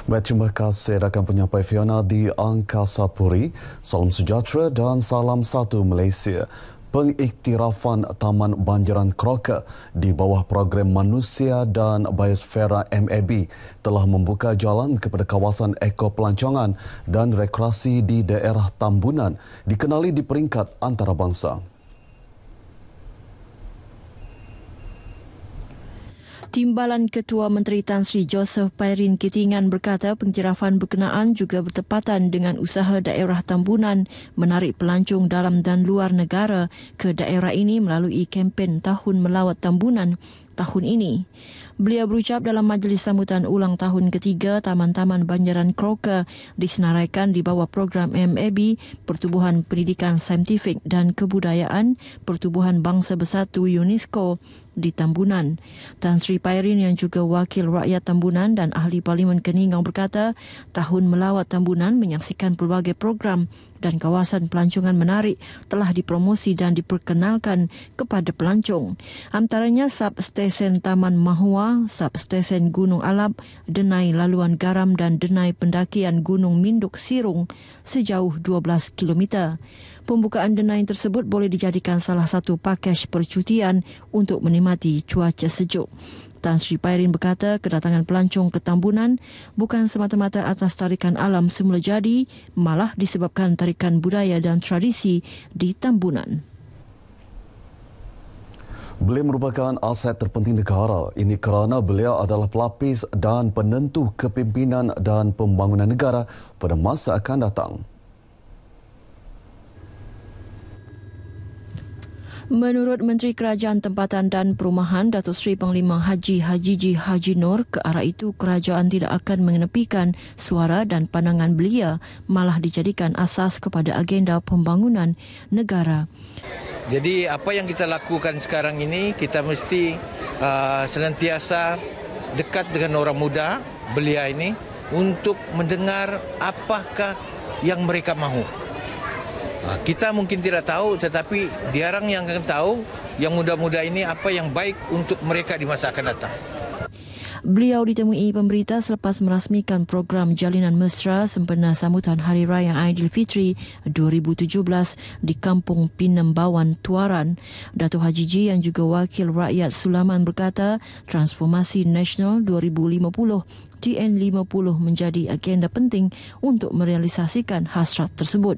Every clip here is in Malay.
Baik, terima kasih rakan penyampai Fiona di Angkasa Puri. Salam sejahtera dan salam satu Malaysia. Pengiktirafan Taman Banjaran Crocker di bawah program Manusia dan Biosfera MAB telah membuka jalan kepada kawasan ekopelancongan dan rekreasi di daerah Tambunan dikenali di peringkat antarabangsa. Timbalan Ketua Menteri Tan Sri Joseph Pairin Kitingan berkata pengiktirafan berkenaan juga bertepatan dengan usaha daerah Tambunan menarik pelancong dalam dan luar negara ke daerah ini melalui kempen Tahun Melawat Tambunan tahun ini. Beliau berucap dalam majlis sambutan ulang tahun ketiga Taman-Taman Banjaran Crocker disenaraikan di bawah program MAB Pertubuhan Pendidikan Saintifik dan Kebudayaan Pertubuhan Bangsa Bersatu UNESCO di Tambunan. Tan Sri Pairin yang juga wakil rakyat Tambunan dan ahli Parlimen Keningau berkata, Tahun Melawat Tambunan menyaksikan pelbagai program dan kawasan pelancongan menarik telah dipromosi dan diperkenalkan kepada pelancong. Antaranya substesen Taman Mahua, substesen Gunung Alap, denai laluan garam dan denai pendakian Gunung Minduk Sirung sejauh 12 km. Pembukaan denai tersebut boleh dijadikan salah satu pakej percutian untuk menikmati cuaca sejuk. Tan Sri Pairin berkata kedatangan pelancong ke Tambunan bukan semata-mata atas tarikan alam semula jadi, malah disebabkan tarikan budaya dan tradisi di Tambunan. Beliau merupakan aset terpenting negara. Ini kerana beliau adalah pelapis dan penentu kepimpinan dan pembangunan negara pada masa akan datang. Menurut Menteri Kerajaan Tempatan dan Perumahan Datuk Seri Panglima Haji Hajiji Haji Nur, ke arah itu kerajaan tidak akan mengenepikan suara dan pandangan belia, malah dijadikan asas kepada agenda pembangunan negara. Jadi apa yang kita lakukan sekarang ini, kita mesti senantiasa dekat dengan orang muda belia ini untuk mendengar apakah yang mereka mahu. Kita mungkin tidak tahu, tetapi diorang yang akan tahu, yang muda-muda ini apa yang baik untuk mereka di masa akan datang. Beliau ditemui pemberita selepas merasmikan program Jalinan Mesra sempena sambutan Hari Raya Aidilfitri 2017 di Kampung Pinembawan, Tuaran. Datuk Hajiji yang juga wakil rakyat Sulaman berkata Transformasi Nasional 2050 TN50 menjadi agenda penting untuk merealisasikan hasrat tersebut.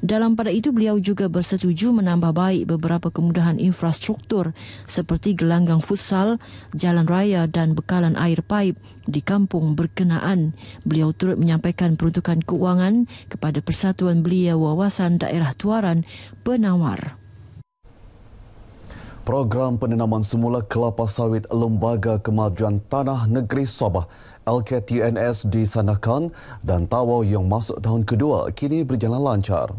Dalam pada itu, beliau juga bersetuju menambah baik beberapa kemudahan infrastruktur seperti gelanggang futsal, jalan raya dan bekalan air paip di kampung berkenaan. Beliau turut menyampaikan peruntukan keuangan kepada Persatuan Belia Wawasan Daerah Tuaran Penawar. Program penanaman semula kelapa sawit Lembaga Kemajuan Tanah Negeri Sabah LKTNS disanakan dan tawau yang masuk tahun kedua kini berjalan lancar.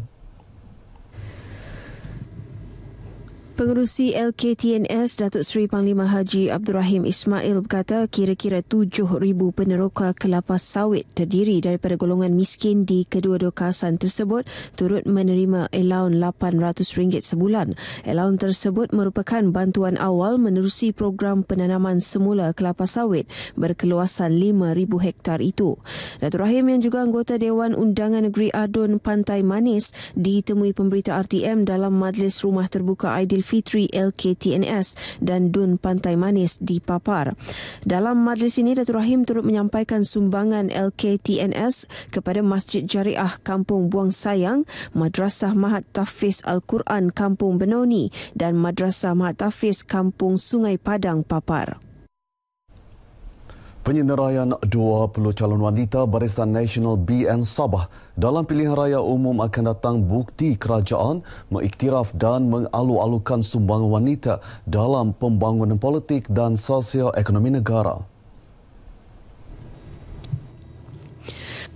Pengerusi LKTNS Datuk Seri Panglima Haji Abdul Rahim Ismail berkata kira-kira 7,000 peneroka kelapa sawit terdiri daripada golongan miskin di kedua-dua kawasan tersebut turut menerima allaun RM800 sebulan. Allaun tersebut merupakan bantuan awal menerusi program penanaman semula kelapa sawit berkeluasan 5,000 hektar itu. Datuk Rahim yang juga anggota Dewan Undangan Negeri Adun Pantai Manis ditemui pemberita RTM dalam Majlis Rumah Terbuka Aidilfitri LKTNS dan Dun Pantai Manis di Papar. Dalam majlis ini, Datuk Rahim turut menyampaikan sumbangan LKTNS kepada Masjid Jariah Kampung Buang Sayang, Madrasah Mahat Tahfiz Al-Quran Kampung Benoni dan Madrasah Mahat Tahfiz Kampung Sungai Padang Papar. Penyenderaian 20 calon wanita Barisan Nasional BN Sabah dalam pilihan raya umum akan datang bukti kerajaan mengiktiraf dan mengalu-alukan sumbangan wanita dalam pembangunan politik dan sosioekonomi negara.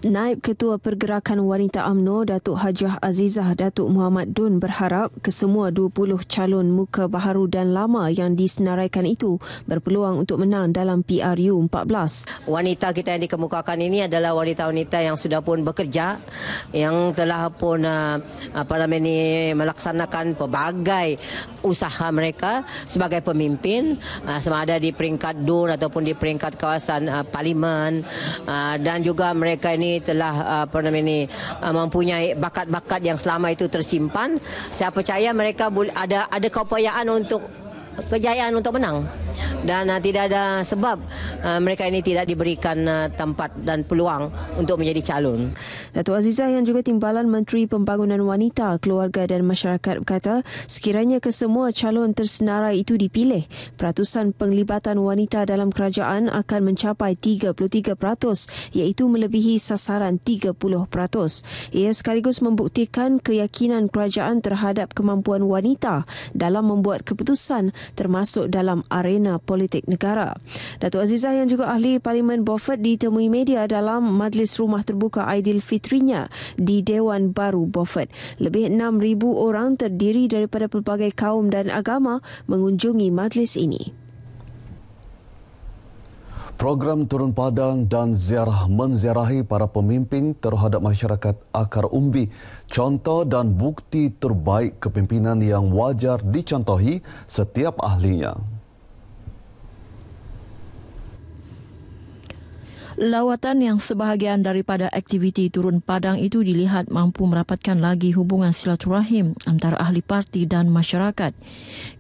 Naib Ketua Pergerakan Wanita UMNO Datuk Hajah Azizah Datuk Muhammad Dun berharap kesemua 20 calon muka baharu dan lama yang disenaraikan itu berpeluang untuk menang dalam PRU 14. Wanita kita yang dikemukakan ini adalah wanita-wanita yang sudah pun bekerja, yang telah pun melaksanakan pelbagai usaha mereka sebagai pemimpin, sama ada di peringkat DUN ataupun di peringkat kawasan parlimen, dan juga mereka ini telah mempunyai bakat-bakat yang selama itu tersimpan. Saya percaya mereka ada keupayaan untuk kejayaan untuk menang, dan tidak ada sebab mereka ini tidak diberikan tempat dan peluang untuk menjadi calon. Datuk Azizah yang juga Timbalan Menteri Pembangunan Wanita, Keluarga dan Masyarakat berkata sekiranya kesemua calon tersenarai itu dipilih, peratusan penglibatan wanita dalam kerajaan akan mencapai 33%, iaitu melebihi sasaran 30%. Ia sekaligus membuktikan keyakinan kerajaan terhadap kemampuan wanita dalam membuat keputusan termasuk dalam arena politik negara. Datuk Azizah yang juga ahli Parlimen Beaufort ditemui media dalam Majlis Rumah Terbuka Aidilfitrinya di Dewan Baru Beaufort. Lebih 6,000 orang terdiri daripada pelbagai kaum dan agama mengunjungi majlis ini. Program Turun Padang dan ziarah menziarahi para pemimpin terhadap masyarakat akar umbi, contoh dan bukti terbaik kepimpinan yang wajar dicontohi setiap ahlinya. Lawatan yang sebahagian daripada aktiviti Turun Padang itu dilihat mampu merapatkan lagi hubungan silaturahim antara ahli parti dan masyarakat.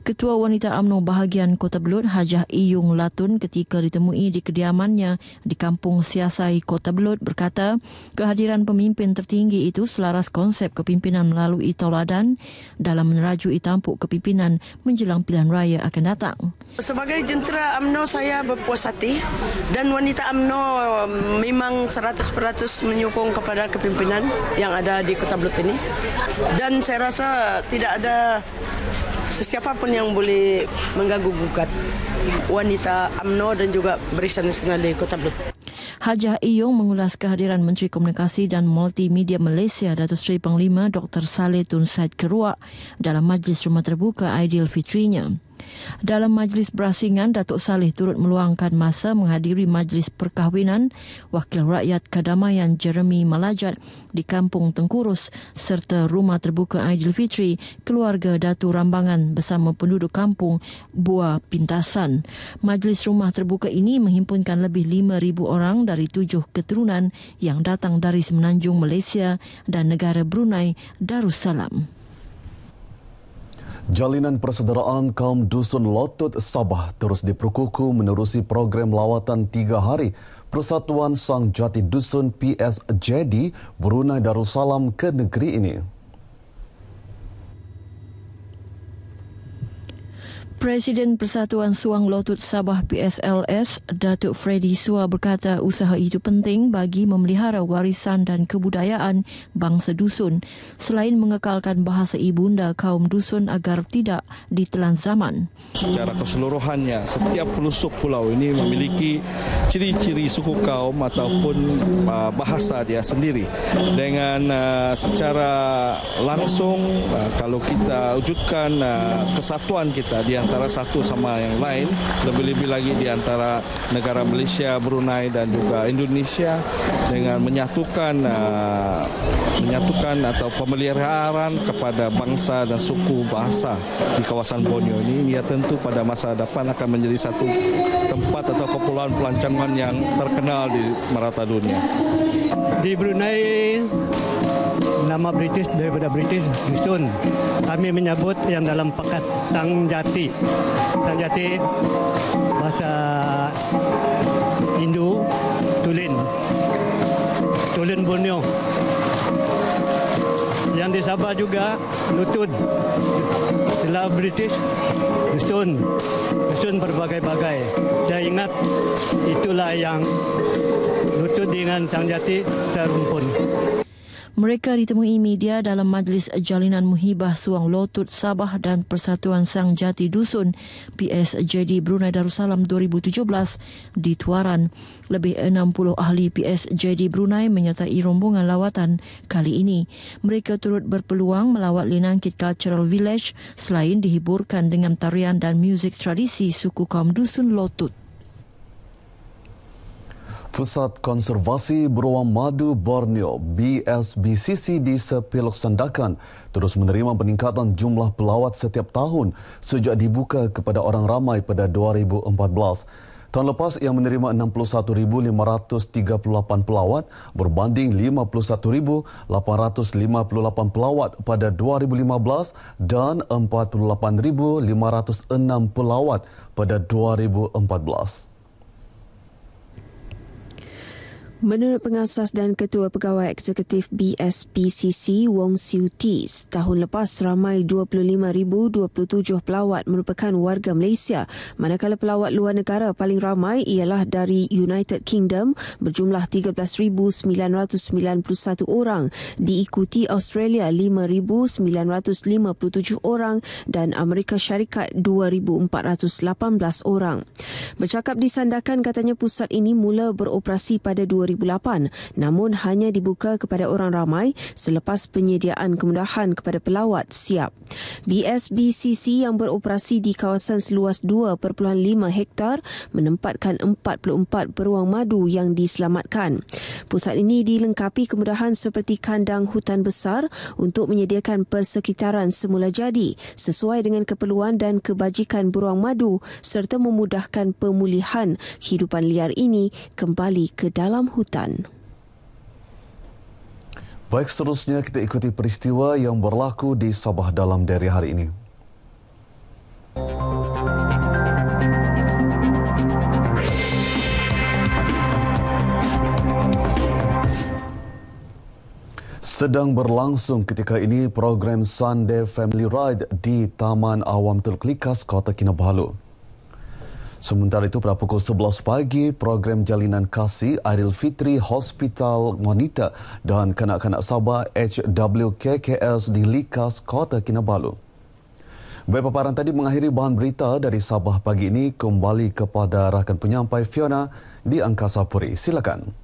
Ketua Wanita UMNO bahagian Kota Belud, Hajah Iyung Latun, ketika ditemui di kediamannya di Kampung Siasai, Kota Belud, berkata kehadiran pemimpin tertinggi itu selaras konsep kepimpinan melalui tauladan dalam menerajui tampuk kepimpinan menjelang pilihan raya akan datang. Sebagai jentera UMNO, saya berpuas hati dan wanita UMNO memang 100% menyokong kepada kepimpinan yang ada di Kota Belud ini. Dan saya rasa tidak ada sesiapa pun yang boleh mengganggu-gugat wanita UMNO dan juga Barisan Nasional di Kota Belud. Hajah Iyung mengulas kehadiran Menteri Komunikasi dan Multimedia Malaysia Datuk Seri Panglima Dr. Saleh Tun Said Keruak dalam Majlis Rumah Terbuka Aidilfitrinya. Dalam majlis berasingan, Datuk Saleh turut meluangkan masa menghadiri majlis perkahwinan Wakil Rakyat Kedamaian Jeremy Malajat di Kampung Tengkurus serta Rumah Terbuka Aidilfitri Keluarga Datu Rambangan bersama penduduk kampung Buah Pintasan. Majlis Rumah Terbuka ini menghimpunkan lebih 5,000 orang dari 7 keturunan yang datang dari Semenanjung Malaysia dan negara Brunei Darussalam. Jalinan persaudaraan kaum Dusun Lotut Sabah terus diperkukuh menerusi program lawatan 3 hari Persatuan Sang Jati Dusun PSJD Brunei Darussalam ke negeri ini. Presiden Persatuan Suang Lotut Sabah PSLS, Datuk Freddy Sua berkata usaha itu penting bagi memelihara warisan dan kebudayaan bangsa dusun selain mengekalkan bahasa ibunda kaum dusun agar tidak ditelan zaman. Secara keseluruhannya, setiap pelosok pulau ini memiliki ciri-ciri suku kaum ataupun bahasa dia sendiri. Dengan secara langsung, kalau kita wujudkan kesatuan kita di antara satu sama yang lain, lebih-lebih lagi di antara negara Malaysia, Brunei dan juga Indonesia dengan menyatukan atau pemeliharaan kepada bangsa dan suku bahasa di kawasan Borneo ini, ia tentu pada masa depan akan menjadi satu tempat atau kepulauan pelancongan yang terkenal di merata dunia. Di Brunei, nama British daripada British dusun. Kami menyebut yang dalam pakat Sang Jati. Sang Jati bahasa Hindu Tulin. Tulin Borneo. Yang di Sabah juga Lutut. Setelah British dusun. Dusun berbagai-bagai. Saya ingat itulah yang Lutut dengan Sang Jati serumpun. Mereka ditemui media dalam Majlis Jalinan Muhibah Suang Lotut Sabah dan Persatuan Sang Jati Dusun PSJD Brunei Darussalam 2017 di Tuaran. Lebih 60 ahli PSJD Brunei menyertai rombongan lawatan kali ini. Mereka turut berpeluang melawat Linangkit Cultural Village selain dihiburkan dengan tarian dan muzik tradisi suku kaum Dusun Lotut. Pusat Konservasi Beruang Madu Borneo BSBCC di Sepilok Sandakan terus menerima peningkatan jumlah pelawat setiap tahun sejak dibuka kepada orang ramai pada 2014. Tahun lepas ia menerima 61,538 pelawat berbanding 51,858 pelawat pada 2015 dan 48,506 pelawat pada 2014. Menurut pengasas dan ketua pegawai eksekutif BSBCC Wong Siu Tee, tahun lepas ramai 25,027 pelawat merupakan warga Malaysia, manakala pelawat luar negara paling ramai ialah dari United Kingdom berjumlah 13,991 orang, diikuti Australia 5,957 orang dan Amerika Syarikat 2,418 orang. Bercakap di Sandakan, katanya pusat ini mula beroperasi pada 2008 namun hanya dibuka kepada orang ramai selepas penyediaan kemudahan kepada pelawat siap. BSBCC yang beroperasi di kawasan seluas 2.5 hektar menempatkan 44 beruang madu yang diselamatkan. Pusat ini dilengkapi kemudahan seperti kandang hutan besar untuk menyediakan persekitaran semula jadi sesuai dengan keperluan dan kebajikan beruang madu serta memudahkan pemulihan kehidupan liar ini kembali ke dalam hutan. Baik, seterusnya kita ikuti peristiwa yang berlaku di Sabah dalam diary hari ini. Sedang berlangsung ketika ini program Sunday Family Ride di Taman Awam Teluk Likas, Kota Kinabalu. Sementara itu, pada pukul 11 pagi, program Jalinan Kasih Aidilfitri Hospital Wanita dan Kanak-Kanak Sabah HWKKS di Likas, Kota Kinabalu. Baik, paparan tadi mengakhiri bahan berita dari Sabah pagi ini. Kembali kepada rakan penyampai Fiona di Angkasa Puri. Silakan.